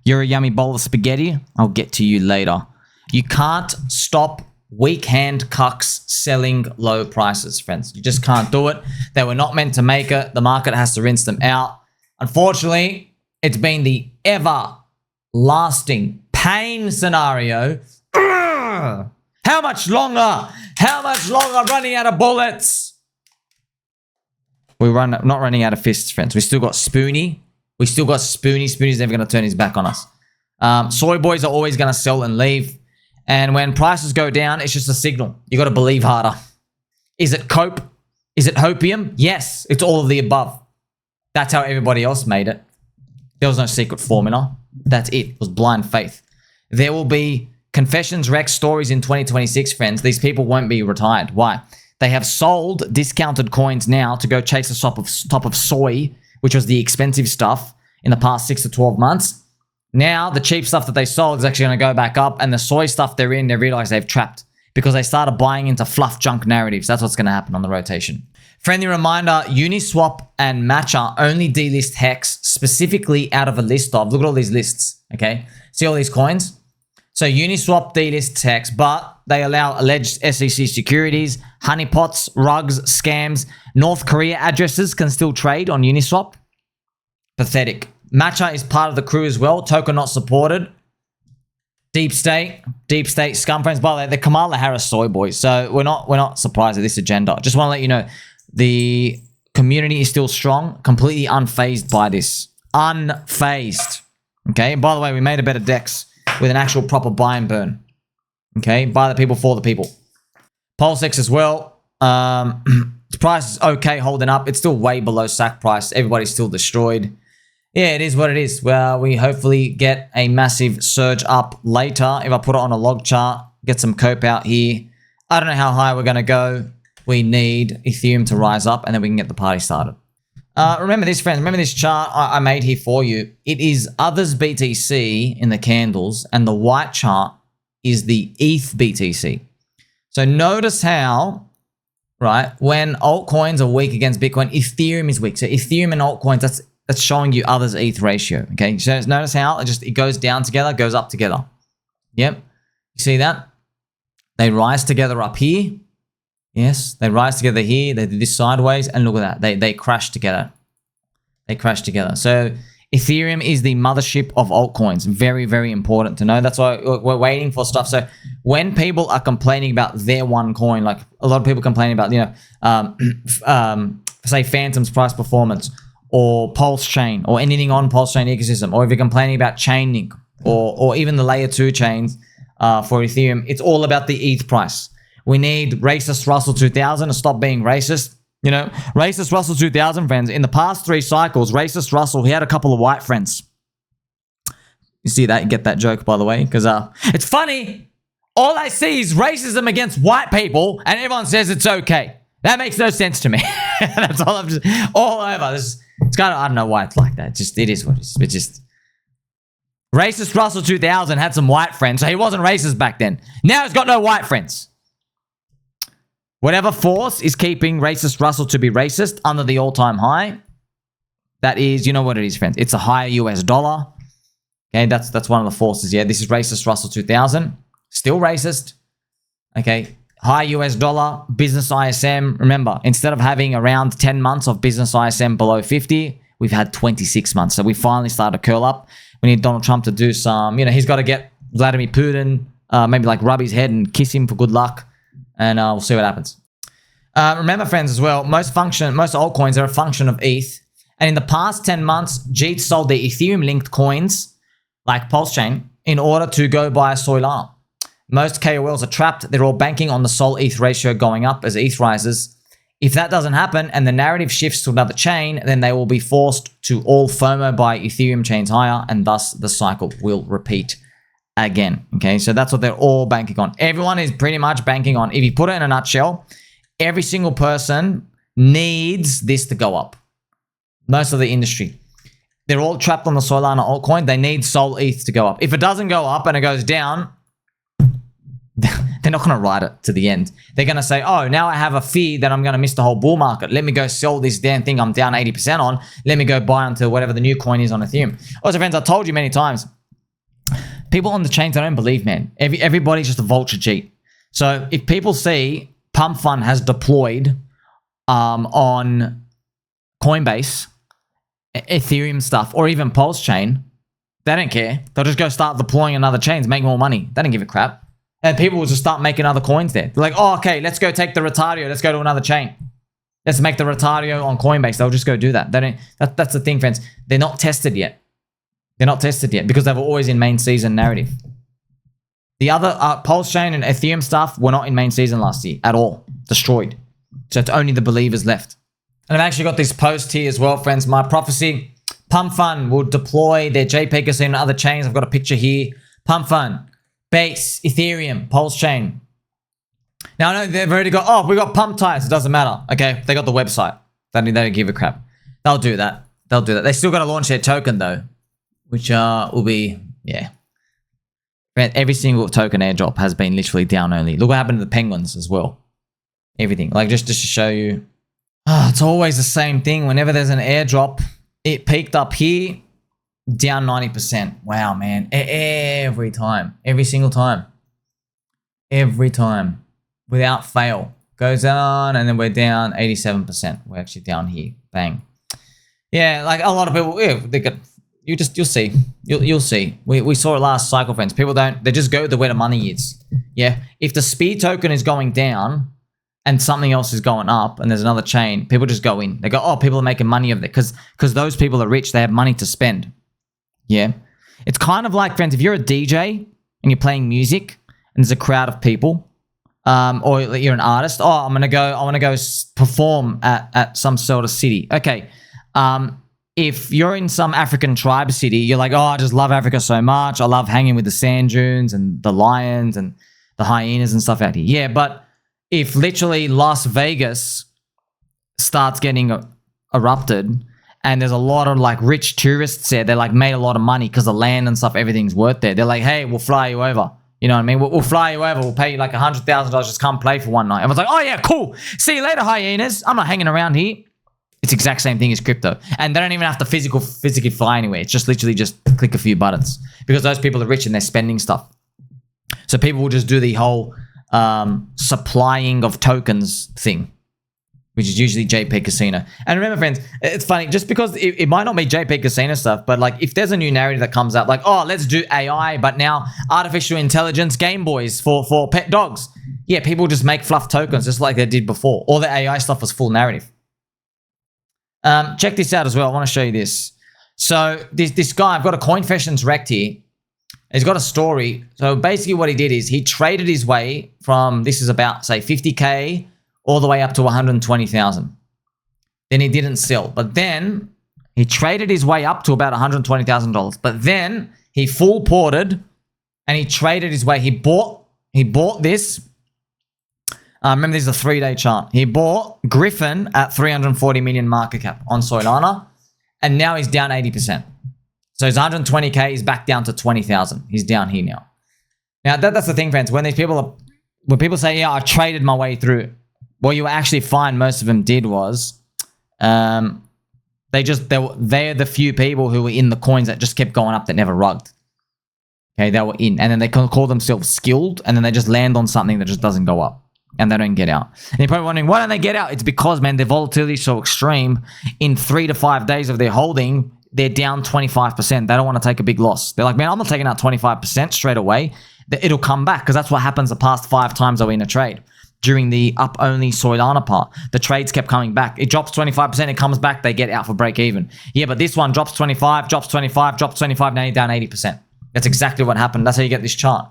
You're a yummy bowl of spaghetti. I'll get to you later. You can't stop weak hand cucks selling low prices, friends. You just can't do it. They were not meant to make it. The market has to rinse them out. Unfortunately, it's been the everlasting pain scenario. How much longer? How much longer running out of bullets? We're not running out of fists, friends. We still got Spoonie. We still got Spoonie. Spoonie's never going to turn his back on us. Soy boys are always going to sell and leave. And when prices go down, it's just a signal. You got to believe harder. Is it cope? Is it hopium? Yes, it's all of the above. That's how everybody else made it. There was no secret formula. That's it. It was blind faith. There will be confessions, Rex stories in 2026, friends. These people won't be retired. Why? They have sold discounted coins now to go chase the top of soy, which was the expensive stuff in the past 6 to 12 months. Now, the cheap stuff that they sold is actually going to go back up, and the soy stuff they're in, they realize they've trapped because they started buying into fluff junk narratives. That's what's going to happen on the rotation. Friendly reminder, Uniswap and Matcha only delist Hex specifically out of a list of, look at all these lists, okay? See all these coins? So Uniswap delists Hex, but they allow alleged SEC securities, honeypots, rugs, scams. North Korea addresses can still trade on Uniswap. Pathetic. Matcha is part of the crew as well. Token not supported. Deep state scum, friends. By the way, the Kamala Harris soy boys. So we're not surprised at this agenda. Just want to let you know the community is still strong, completely unfazed by this. Unfazed. Okay. And by the way, we made a better DEX with an actual proper buy and burn. Okay. By the people, for the people. PulseX as well. The price is okay holding up. It's still way below SAC price. Everybody's still destroyed. Yeah, it is what it is. Well, we hopefully get a massive surge up later. If I put it on a log chart, get some cope out here. I don't know how high we're going to go. We need Ethereum to rise up, and then we can get the party started. Remember this, friends. Remember this chart I made here for you. It is others BTC in the candles, and the white chart is the ETH BTC. So notice how, right, when altcoins are weak against Bitcoin, Ethereum is weak. So Ethereum and altcoins, that's showing you others ETH ratio. Okay, so notice how it goes down together, goes up together. Yep, you see that? They rise together up here. Yes, they rise together here. They do this sideways, and look at that. They crash together. They crash together. So Ethereum is the mothership of altcoins. Very, very important to know. That's why we're waiting for stuff. So when people are complaining about their one coin, like a lot of people complaining about, say Phantom's price performance, or PulseChain, or anything on PulseChain ecosystem, or if you're complaining about Chainlink, or even the layer 2 chains for Ethereum, it's all about the ETH price. We need racist Russell 2000 to stop being racist. You know, racist Russell 2000, friends. In the past 3 cycles, racist Russell, he had a couple of white friends. You see that? You get that joke, by the way? Because it's funny. All I see is racism against white people, and everyone says it's okay. That makes no sense to me. That's all I'm just all over. It's kind of, I don't know why it's like that. It is what it is. It's just racist Russell 2000 had some white friends, so he wasn't racist back then. Now he's got no white friends. Whatever force is keeping racist Russell to be racist under the all-time high, that is, you know what it is, friends. It's a higher US dollar. Okay, that's one of the forces. Yeah, this is racist Russell 2000. Still racist. Okay, high US dollar, business ISM. Remember, instead of having around 10 months of business ISM below 50, we've had 26 months. So we finally started to curl up. We need Donald Trump to do some, he's got to get Vladimir Putin, maybe like rub his head and kiss him for good luck. And we'll see what happens. Remember, friends, as well, most altcoins are a function of ETH. And in the past 10 months, Jeets sold their Ethereum-linked coins, like PulseChain, in order to go buy Soylana. Most KOLs are trapped. They're all banking on the Sol ETH ratio going up as ETH rises. If that doesn't happen and the narrative shifts to another chain, then they will be forced to all FOMO buy Ethereum chains higher, and thus the cycle will repeat again. Okay, so that's what they're all banking on. Everyone is pretty much banking on, if you put it in a nutshell, every single person needs this to go up. Most of the industry. They're all trapped on the Soylana altcoin. They need Sol ETH to go up. If it doesn't go up and it goes down, they're not going to ride it to the end. They're going to say, oh, now I have a fear that I'm going to miss the whole bull market. Let me go sell this damn thing I'm down 80% on. Let me go buy onto whatever the new coin is on Ethereum. Also, friends, I told you many times, people on the chains, they don't believe, man. Everybody's just a vulture cheat. So if people see PumpFun has deployed on Coinbase, Ethereum stuff, or even PulseChain, they don't care. They'll just go start deploying another chains, make more money. They don't give a crap. And people will just start making other coins there. They're like, oh, okay, let's go take the Retario. Let's go to another chain. Let's make the Retario on Coinbase. They'll just go do that. They don't. That's the thing, friends. They're not tested yet. They're not tested yet because they were always in main season narrative. The other PulseChain and Ethereum stuff were not in main season last year at all. Destroyed. So it's only the believers left. And I've actually got this post here as well, friends. My prophecy. PumpFun will deploy their JPEG casino on other chains. I've got a picture here. PumpFun, Base, Ethereum, PulseChain. Now, I know they've already got, oh, we got pump ties. It doesn't matter. Okay, they got the website. They don't give a crap. They'll do that. They'll do that. They still got to launch their token, though, which will be, yeah. Every single token airdrop has been literally down only. Look what happened to the Penguins as well. Everything. Like, just to show you. Oh, it's always the same thing. Whenever there's an airdrop, it peaked up here, down 90%. Wow, man. Every time. Every single time. Every time. Without fail. Goes on, and then we're down 87%. We're actually down here. Bang. Yeah, like a lot of people, yeah, they got, you'll see. You'll see. We saw it last cycle, friends. People they just go to where the money is. Yeah. If the speed token is going down, and something else is going up and there's another chain, people just go in. They go, oh, people are making money of it because those people are rich. They have money to spend. Yeah. It's kind of like, friends, if you're a DJ and you're playing music and there's a crowd of people, or you're an artist, oh, I want to go perform at some sort of city. Okay. If you're in some African tribe city, you're like, oh, I just love Africa so much. I love hanging with the sand dunes and the lions and the hyenas and stuff out here. Yeah, but if literally Las Vegas starts getting erupted and there's a lot of like rich tourists there, they like made a lot of money because the land and stuff, everything's worth there. They're like, hey, we'll fly you over. You know what I mean? We'll fly you over. We'll pay you like $100,000. Just come play for one night. Everyone's like, oh yeah, cool. See you later, hyenas. I'm not hanging around here. It's the exact same thing as crypto. And they don't even have to physically fly anywhere. It's just literally just click a few buttons because those people are rich and they're spending stuff. So people will just do the whole supplying of tokens thing, which is usually JPEG Casino. And remember, friends, it's funny, just because it might not be JPEG Casino stuff, but like if there's a new narrative that comes out, like, oh, let's do AI, but now artificial intelligence Game Boys for pet dogs. Yeah, people just make fluff tokens just like they did before. All the AI stuff was full narrative. Check this out as well. I want to show you this. So this guy, I've got a Coinfessions Rect here. He's got a story. So basically what he did is he traded his way from, this is about, say, 50K all the way up to 120,000. Then he didn't sell. But then he traded his way up to about $120,000. But then he full ported and he traded his way. He bought this. Remember, this is a 3-day chart. He bought Griffin at 340 million market cap on Soylana. And now he's down 80%. So his 120K is back down to 20,000. He's down here now. Now that's the thing, friends. When people say, "Yeah, I traded my way through," what you actually find most of them did was, they're the few people who were in the coins that just kept going up that never rugged. Okay, they were in, and then they call themselves skilled, and then they just land on something that just doesn't go up, and they don't get out. And you're probably wondering, why don't they get out? It's because, man, their volatility is so extreme. In 3 to 5 days of their holding, they're down 25%. They don't want to take a big loss. They're like, man, I'm not taking out 25% straight away. It'll come back because that's what happens the past 5 times I win a trade. During the up-only Soylana part, the trades kept coming back. It drops 25%, it comes back, they get out for break even. Yeah, but this one drops 25, drops 25, drops 25, now you're down 80%. That's exactly what happened. That's how you get this chart.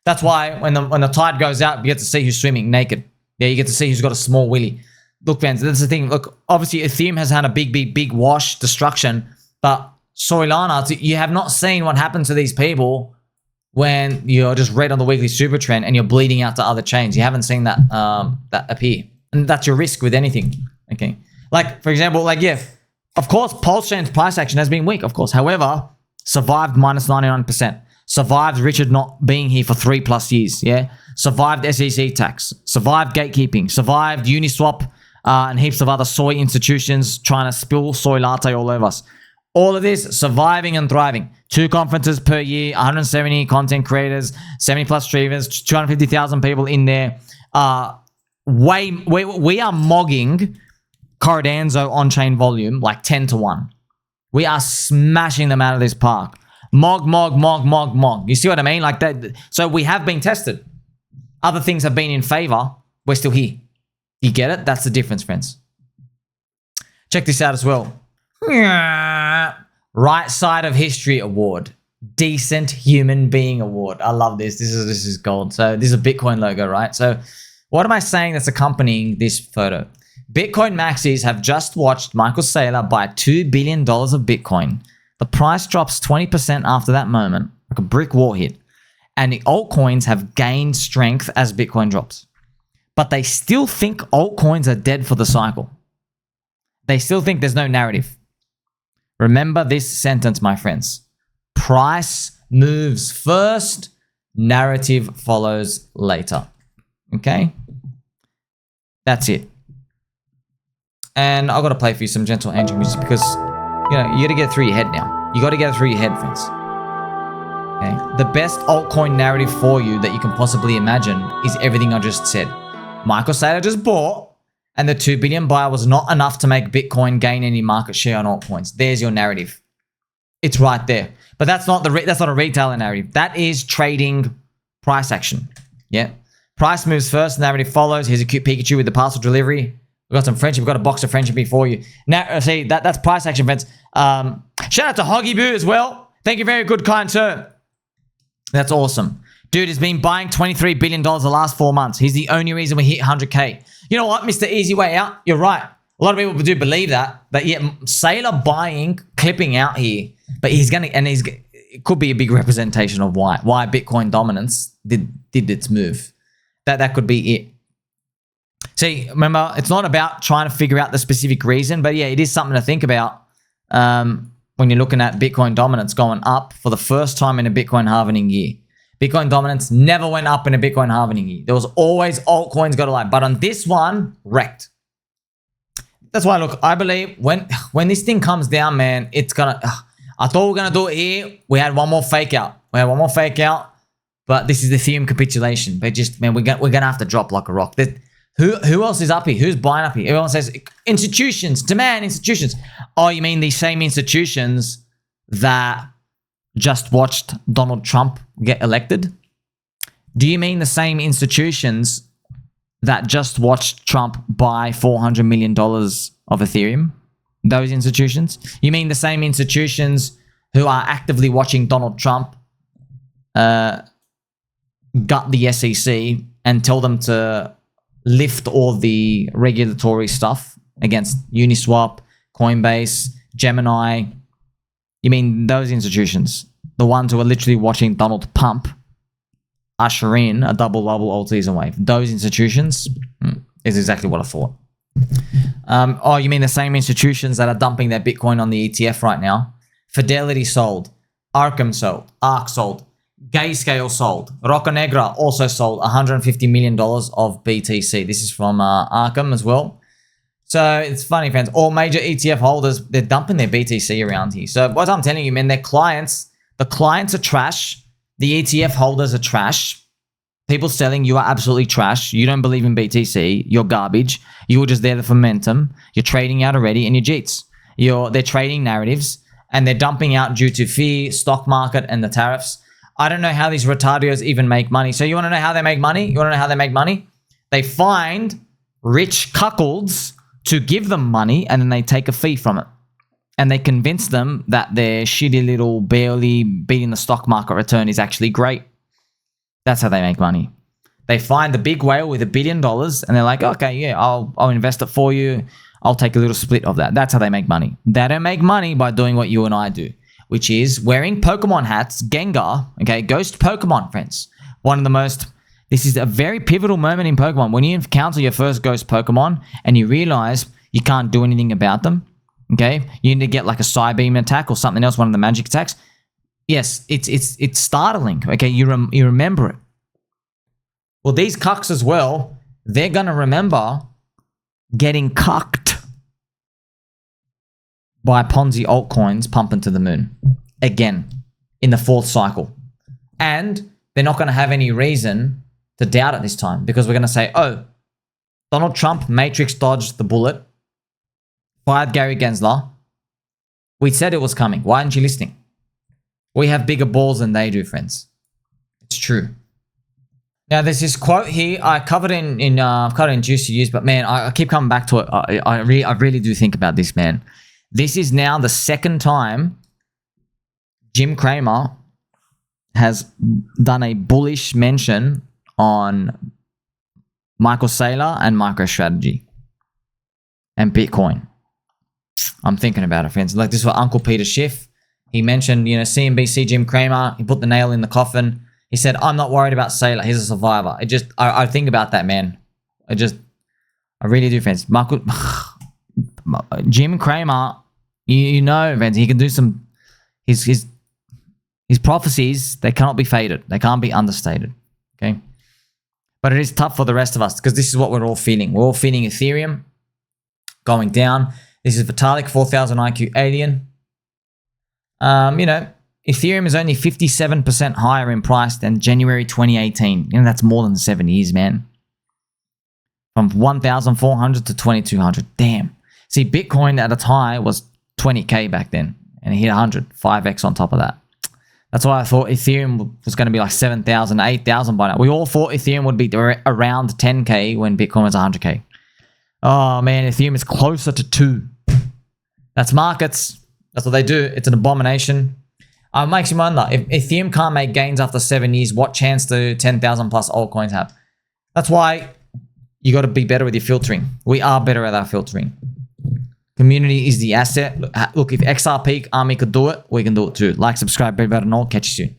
That's why when the tide goes out, you get to see who's swimming naked. Yeah, you get to see who's got a small willy. Look, fans, that's the thing. Look, obviously, Ethereum has had a big wash, destruction. But Soylana, you have not seen what happened to these people when you're just red on the weekly super trend and you're bleeding out to other chains. You haven't seen that that appear. And that's your risk with anything. Okay. Like, for example, like, yeah, of course, PulseChain's price action has been weak, of course. However, survived minus 99%. Survived Richard not being here for 3+ years. Yeah. Survived SEC tax. Survived gatekeeping. Survived Uniswap and heaps of other soy institutions trying to spill soy latte all over us. All of this, surviving and thriving. 2 conferences per year, 170 content creators, 70 plus streamers, 250,000 people in there. We are mogging Corridanzo on-chain volume like 10 to 1. We are smashing them out of this park. Mog. You see what I mean? Like that. So we have been tested. Other things have been in favor. We're still here. You get it? That's the difference, friends. Check this out as well. Right Side of History Award. Decent Human Being Award. I love this. This is gold. So this is a Bitcoin logo, right? So what am I saying that's accompanying this photo? Bitcoin maxis have just watched Michael Saylor buy $2 billion of Bitcoin. The price drops 20% after that moment, like a brick wall hit. And the altcoins have gained strength as Bitcoin drops. But they still think altcoins are dead for the cycle. They still think there's no narrative. Remember this sentence, my friends. Price moves first, narrative follows later. Okay? That's it. And I've got to play for you some gentle angel music because, you know, you got to get it through your head now. You got to get it through your head, friends. Okay? The best altcoin narrative for you that you can possibly imagine is everything I just said. Michael Saylor just bought, and the 2 billion buy was not enough to make Bitcoin gain any market share on altcoins. There's your narrative. It's right there. But that's not a retailer narrative. That is trading price action. Yeah. Price moves first, narrative follows. Here's a cute Pikachu with the parcel delivery. We've got some friendship. We've got a box of friendship before you. Now, see, that's price action, friends. Shout out to Hoggy Boo as well. Thank you, very good, kind sir. That's awesome. Dude has been buying $23 billion the last 4 months. He's the only reason we hit 100K. You know what, Mr. Easy Way Out? You're right. A lot of people do believe that. But yeah, Saylor buying, clipping out here. But it could be a big representation of why Bitcoin dominance did its move. That could be it. See, remember, it's not about trying to figure out the specific reason, but yeah, it is something to think about when you're looking at Bitcoin dominance going up for the first time in a Bitcoin halving year. Bitcoin dominance never went up in a Bitcoin halving year. There was always altcoins got a line, but on this one, wrecked. That's why, look, I believe when this thing comes down, man, it's gonna. I thought we were gonna do it here. We had one more fake out. But this is the Ethereum capitulation. But just, man, we're gonna have to drop like a rock. Who else is up here? Who's buying up here? Everyone says institutions, demand institutions. Oh, you mean these same institutions that just watched Donald Trump get elected? Do you mean the same institutions that just watched Trump buy $400 million of Ethereum? Those institutions? You mean the same institutions who are actively watching Donald Trump gut the SEC and tell them to lift all the regulatory stuff against Uniswap, Coinbase, Gemini? You mean those institutions? The ones who are literally watching Donald pump, usher in a double alt season wave. Those institutions is exactly what I thought. Oh, you mean the same institutions that are dumping their Bitcoin on the ETF right now? Fidelity sold, Arkham sold, ARK sold, Gayscale sold, Rocca Negra also sold $150 million of BTC. This is from Arkham as well. So it's funny, friends. All major ETF holders, they're dumping their BTC around here. So what I'm telling you, man, the clients are trash. The ETF holders are trash. People selling, you are absolutely trash. You don't believe in BTC. You're garbage. You were just there for momentum. You're trading out already, and you're Jeets. They're trading narratives, and they're dumping out due to fear, stock market, and the tariffs. I don't know how these retardios even make money. So you want to know how they make money? They find rich cuckolds to give them money, and then they take a fee from it. And they convince them that their shitty little barely beating the stock market return is actually great. That's how they make money. They find the big whale with $1 billion, and they're like, okay, yeah, I'll invest it for you. I'll take a little split of that. That's how they make money. They don't make money by doing what you and I do, which is wearing Pokemon hats, Gengar, okay, Ghost Pokemon, friends. This is a very pivotal moment in Pokemon. When you encounter your first Ghost Pokemon and you realize you can't do anything about them, okay, you need to get like a Psybeam attack or something else, one of the magic attacks. Yes, it's startling, okay, you remember it. Well, these cucks as well, they're going to remember getting cucked buy Ponzi altcoins pumping to the moon again in the fourth cycle. And they're not going to have any reason to doubt it this time because we're going to say, oh, Donald Trump matrix dodged the bullet, fired Gary Gensler. We said it was coming. Why aren't you listening? We have bigger balls than they do, friends. It's true. Now, there's this quote here. I covered in Juicy Use, but man, I keep coming back to it. I really do think about this, man. This is now the second time Jim Cramer has done a bullish mention on Michael Saylor and MicroStrategy and Bitcoin. I'm thinking about it, friends. Like, this is what Uncle Peter Schiff, he mentioned, you know, CNBC Jim Cramer. He put the nail in the coffin. He said, I'm not worried about Saylor. He's a survivor. I think about that, man. I really do, friends. Jim Cramer, you know, friends, he can do some, his prophecies, they cannot be faded. They can't be understated, okay? But it is tough for the rest of us because this is what we're all feeling. We're all feeling Ethereum going down. This is Vitalik, 4,000 IQ alien. You know, Ethereum is only 57% higher in price than January 2018. You know, that's more than 7 years, man. From 1,400 to 2,200. Damn. See, Bitcoin at its high was 20K back then. And it hit 100. 5x on top of that. That's why I thought Ethereum was going to be like 7,000, 8,000 by now. We all thought Ethereum would be around 10K when Bitcoin was 100K. Oh, man, Ethereum is closer to 2. That's markets. That's what they do. It's an abomination. It makes you wonder, if Ethereum can't make gains after 7 years, what chance do 10,000 plus altcoins have? That's why you got to be better with your filtering. We are better at our filtering. Community is the asset. Look, if XRP Army could do it, we can do it too. Like, subscribe, be better, and all. Catch you soon.